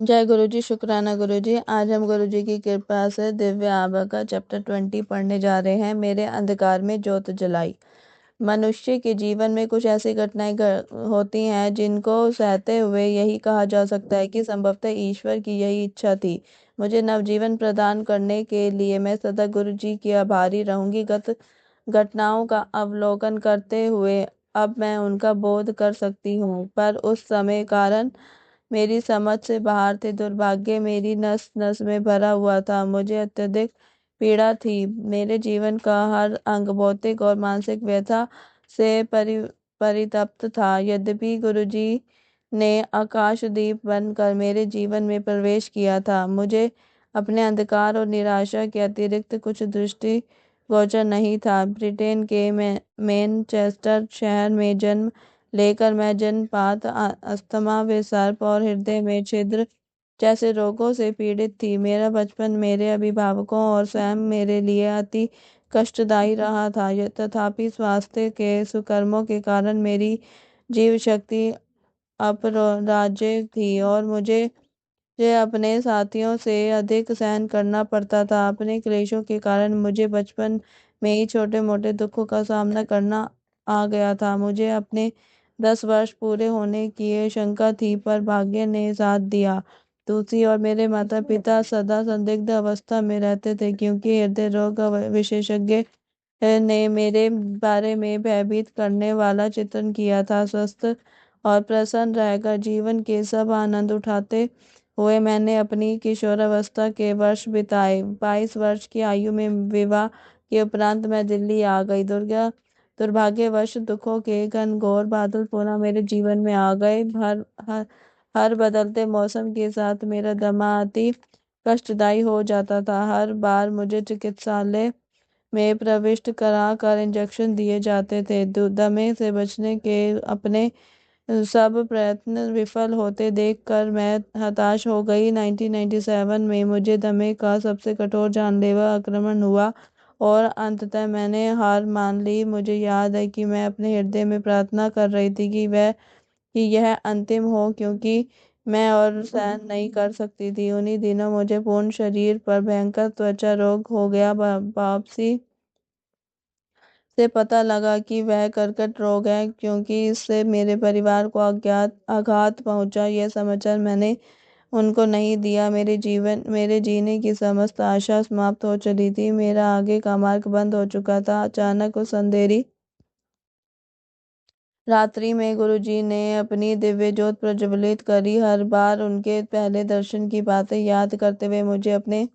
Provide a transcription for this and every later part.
जय गुरु जी, शुक्राना गुरु जी। आज हम गुरु जी की कृपा से दिव्य आबा का चैप्टर 20 पढ़ने जा रहे हैं। मेरे अंधकार में ज्योत जलाई। मनुष्य के जीवन में कुछ ऐसी घटनाएं होती हैं जिनको सहते हुए यही कहा जा सकता है कि संभवतः ईश्वर की यही इच्छा थी मुझे नवजीवन प्रदान करने के लिए। मैं सदा गुरु जी की आभारी रहूंगी। गत घटनाओं का अवलोकन करते हुए अब मैं उनका बोध कर सकती हूँ, पर उस समय कारण मेरी समझ से बाहर थे। दुर्भाग्य मेरी नस नस में भरा हुआ था। मुझे अत्यधिक पीड़ा थी। मेरे जीवन का हर अंग भौतिक और मानसिक व्यथा से परितप्त था। यद्यपि गुरुजी ने आकाशदीप बनकर मेरे जीवन में प्रवेश किया था, मुझे अपने अंधकार और निराशा के अतिरिक्त कुछ दृष्टि गोचर नहीं था। ब्रिटेन के मैनचेस्टर शहर में जन्म लेकर मैं जनपात, अस्थमा, विसर्प और हृदय में छिद्र जैसे रोगों से पीड़ित थी। मेरा बचपन मेरे अभिभावकों और स्वयं मेरे लिए अति कष्टदायी रहा था। तथापि स्वास्थ्य के सुकर्मों के कारण मेरी जीव शक्ति अपराज्य थी और मुझे अपने साथियों से अधिक सहन करना पड़ता था। अपने क्लेशों के कारण मुझे बचपन में ही छोटे मोटे दुखों का सामना करना आ गया था। मुझे अपने 10 वर्ष पूरे होने की शंका थी, पर भाग्य ने साथ दिया। दूसरी ओर मेरे माता पिता सदा संदिग्ध अवस्था में रहते थे, क्योंकि हृदय रोग विशेषज्ञ ने मेरे बारे में भयभीत करने वाला चित्रण किया था। स्वस्थ और प्रसन्न रहकर जीवन के सब आनंद उठाते हुए मैंने अपनी किशोरावस्था के वर्ष बिताए। 22 वर्ष की आयु में विवाह के उपरांत मैं दिल्ली आ गई। दुर्भाग्यवश दुखों के घनघोर बादल पुनः मेरे जीवन में आ गए। हर बदलते मौसम के साथ मेरा दमा अति कष्टदायी हो जाता था। हर बार मुझे चिकित्सालय में प्रविष्ट करा कर इंजेक्शन दिए जाते थे। दमे से बचने के अपने सब प्रयत्न विफल होते देखकर मैं हताश हो गई। 1997 में मुझे दमे का सबसे कठोर जानलेवा आक्रमण हुआ और अंततः मैंने हार मान ली। मुझे याद है कि मैं अपने हृदय में प्रार्थना कर रही थी कि यह अंतिम हो, क्योंकि मैं और सहन नहीं कर सकती थी। उन्हीं दिनों मुझे पूर्ण शरीर पर भयंकर त्वचा रोग हो गया। वापसी से पता लगा कि वह कर्कट रोग है, क्योंकि इससे मेरे परिवार को अज्ञात आघात पहुंचा। यह समाचार मैंने उनको नहीं दिया। मेरे जीने की समस्त आशा समाप्त हो चली थी। मेरा आगे का मार्ग बंद हो चुका था। अचानक उस अंधेरी रात्रि में गुरुजी ने अपनी दिव्य ज्योत प्रज्वलित करी। हर बार उनके पहले दर्शन की बातें याद करते हुए मुझे अपने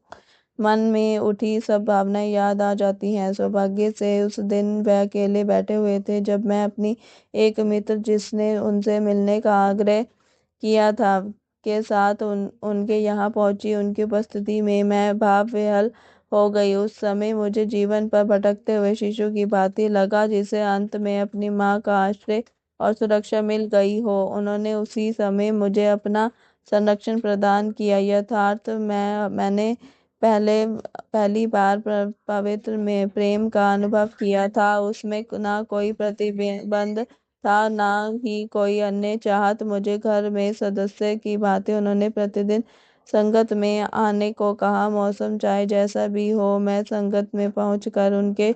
मन में उठी सब भावनाएं याद आ जाती हैं। सौभाग्य से उस दिन वह अकेले बैठे हुए थे जब मैं अपनी एक मित्र, जिसने उनसे मिलने का आग्रह किया था, के साथ उनके यहाँ पहुंची। उनकी उपस्थिति में मैं भाव विह्वल हो गई। उस समय मुझे जीवन पर भटकते हुए शिशु की भांति लगा, जिसे अंत में अपनी माँ का आश्रय और सुरक्षा मिल गई हो। उन्होंने उसी समय मुझे अपना संरक्षण प्रदान किया। यथार्थ मैंने पहली बार पवित्र में प्रेम का अनुभव किया था। उसमें ना कोई प्रतिबंध था, ना ही कोई अन्य चाहत। मुझे घर में सदस्य की भांति उन्होंने प्रतिदिन संगत में आने को कहा। मौसम चाहे जैसा भी हो, मैं संगत में पहुंचकर उनके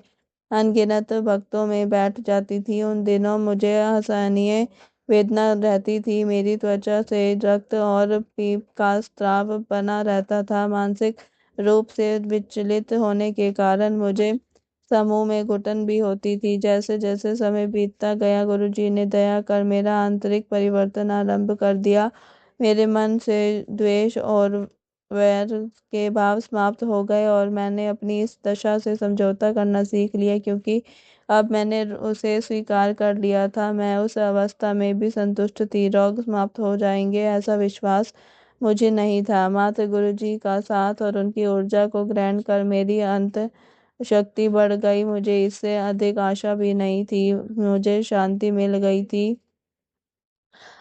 अनगिनत भक्तों में बैठ जाती थी। उन दिनों मुझे असहनीय वेदना रहती थी। मेरी त्वचा से रक्त और पीप का स्राव बना रहता था। मानसिक रूप से विचलित होने के कारण मुझे समूह में घुटन भी होती थी। जैसे जैसे समय बीतता गया, गुरुजी ने दया कर मेरा आंतरिक परिवर्तन आरंभ कर दिया। मेरे मन से द्वेष और वैर के भाव समाप्त हो गए और मैंने अपनी इस दशा से समझौता करना सीख लिया, क्योंकि अब मैंने उसे स्वीकार कर लिया था। मैं उस अवस्था में भी संतुष्ट थी। रोग समाप्त हो जाएंगे ऐसा विश्वास मुझे नहीं था। मात्र गुरुजी का साथ और उनकी ऊर्जा को ग्रहण कर मेरी अंत शक्ति बढ़ गई। मुझे इससे अधिक आशा भी नहीं थी। मुझे शांति मिल गई थी।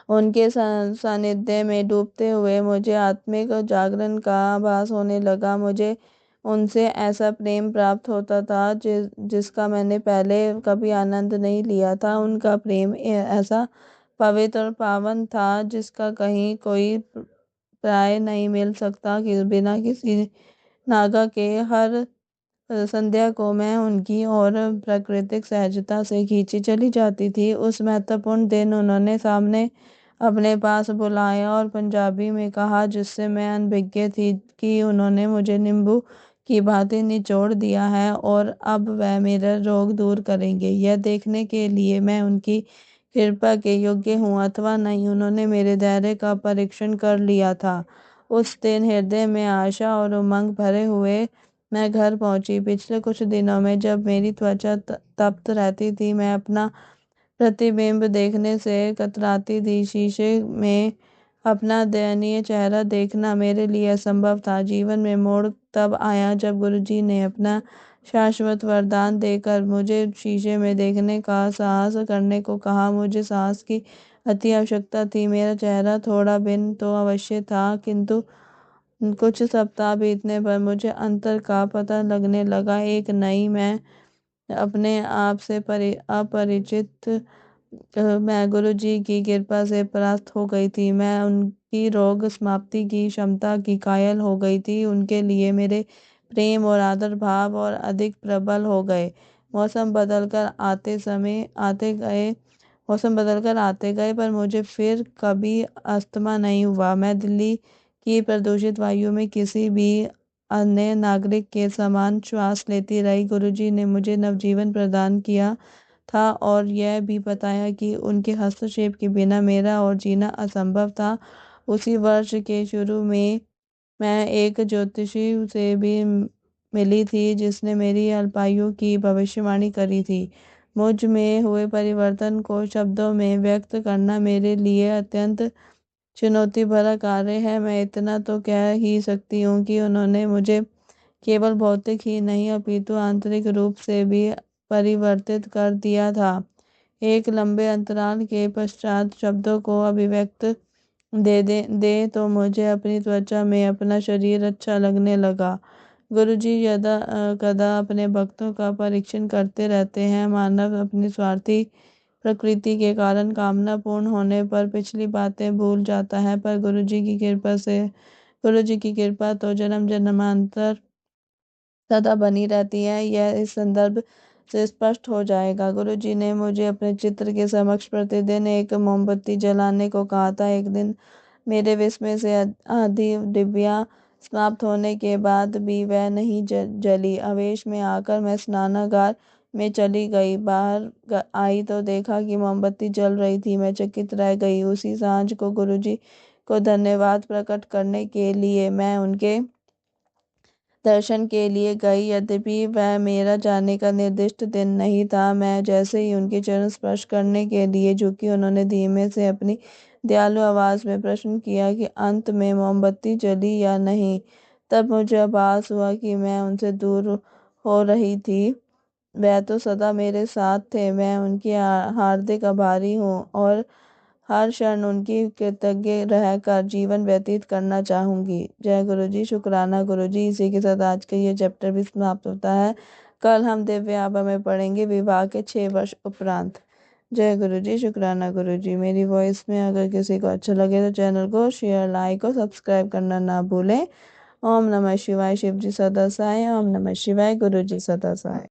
उनके सानिध्य में डूबते हुए मुझे आत्मिक जागरण का आभास होने लगा। मुझे उनसे ऐसा प्रेम प्राप्त होता था जिसका मैंने पहले कभी आनंद नहीं लिया था। उनका प्रेम ऐसा पवित्र और पावन था जिसका कहीं कोई प्राय नहीं मिल सकता कि बिना किसी नागा के। हर संध्या को मैं उनकी ओर प्राकृतिक सहजता से खींची चली जाती थी। उस महत्वपूर्ण दिन उन्होंने सामने अपने पास बुलाया और पंजाबी में कहा, जिससे मैं अनभिज्ञ थी कि उन्होंने मुझे नींबू की भांति निचोड़ दिया है और अब वह मेरा रोग दूर करेंगे। यह देखने के लिए मैं उनकी कृपा के योग्य हूँ अथवा नहीं, उन्होंने मेरे धैर्य का परीक्षण कर लिया था। उस दिन हृदय में आशा और उमंग भरे हुए मैं घर पहुंची। पिछले कुछ दिनों में जब मेरी त्वचा तप्त रहती थी, मैं अपना प्रतिबिंब देखने से कतराती थी। शीशे में अपना दयनीय चेहरा देखना मेरे लिए असंभव था। जीवन में मोड़ तब आया जब गुरुजी ने अपना शाश्वत वरदान देकर मुझे शीशे में देखने का साहस करने को कहा। मुझे साहस की अति आवश्यकता थी। मेरा चेहरा थोड़ा भिन्न तो अवश्य था, किंतु कुछ सप्ताह बीतने पर मुझे अंतर का पता लगने लगा। एक नई मैं अपने आप से अपरिचित मैं गुरुजी की कृपा से परास्त हो गई थी। मैं उनकी रोग समाप्ति की क्षमता की कायल हो गई थी। उनके लिए मेरे प्रेम और आदर भाव और अधिक प्रबल हो गए। मौसम बदलकर आते गए पर मुझे फिर कभी अस्थमा नहीं हुआ। मैं दिल्ली की प्रदूषित वायु में किसी भी अन्य नागरिक के समान श्वास लेती रही। गुरुजी ने मुझे नवजीवन प्रदान किया था और यह भी बताया कि उनके हस्तक्षेप के बिना मेरा और जीना असंभव था। उसी वर्ष के शुरू में मैं एक ज्योतिषी से भी मिली थी, जिसने मेरी अल्पायु की भविष्यवाणी करी थी। मुझ में हुए परिवर्तन को शब्दों में व्यक्त करना मेरे लिए अत्यंत चुनौती भरा कार्य है। मैं इतना तो कह ही सकती हूँ कि उन्होंने मुझे केवल भौतिक ही नहीं अपितु आंतरिक रूप से भी परिवर्तित कर दिया था। एक लंबे अंतराल के पश्चात शब्दों को अभिव्यक्त दे तो मुझे अपनी त्वचा में अपना शरीर अच्छा लगने लगा। गुरुजी यदा कदा अपने भक्तों का परीक्षण करते रहते हैं। मानव अपनी स्वार्थी प्रकृति के कारण कामना पूर्ण होने पर पिछली बातें भूल जाता है, पर गुरुजी की कृपा तो जन्म जन्मांतर सदा बनी रहती है। यह इस संदर्भ से स्पष्ट हो जाएगा। गुरुजी ने मुझे अपने चित्र के समक्ष प्रतिदिन एक मोमबत्ती जलाने को कहा था। एक दिन मेरे विस्मय से आधी डिब्बियां समाप्त होने के बाद भी वह नहीं जली। आवेश में आकर मैं स्नानागार में चली गई। बाहर आई तो देखा कि मोमबत्ती जल रही थी। मैं चकित रह गई। उसी सांझ को गुरुजी को धन्यवाद प्रकट करने के लिए मैं उनके दर्शन के लिए गई। यद्यपि वह मेरा जाने का निर्दिष्ट दिन नहीं था, मैं जैसे ही उनके चरण स्पर्श करने के लिए झुकी, उन्होंने धीमे से अपनी दयालु आवाज में प्रश्न किया कि अंत में मोमबत्ती जली या नहीं। तब मुझे आभास हुआ कि मैं उनसे दूर हो रही थी। वह तो सदा मेरे साथ थे। मैं उनकी हार्दिक आभारी हूँ और हर क्षण उनकी कृतज्ञ रहकर जीवन व्यतीत करना चाहूंगी। जय गुरु जी। शुक्राना गुरु जी। इसी के साथ आज का ये चैप्टर भी समाप्त होता है। कल हम दिव्य आभा में पढ़ेंगे विवाह के 6 वर्ष उपरांत। जय गुरु जी। शुक्राना गुरु जी। मेरी वॉइस में अगर किसी को अच्छा लगे तो चैनल को शेयर, लाइक और सब्सक्राइब करना ना भूलें। ओम नमः शिवाय। शिव जी सदा सहाय। ओम नमः शिवाय। गुरु जी सदा सहाय।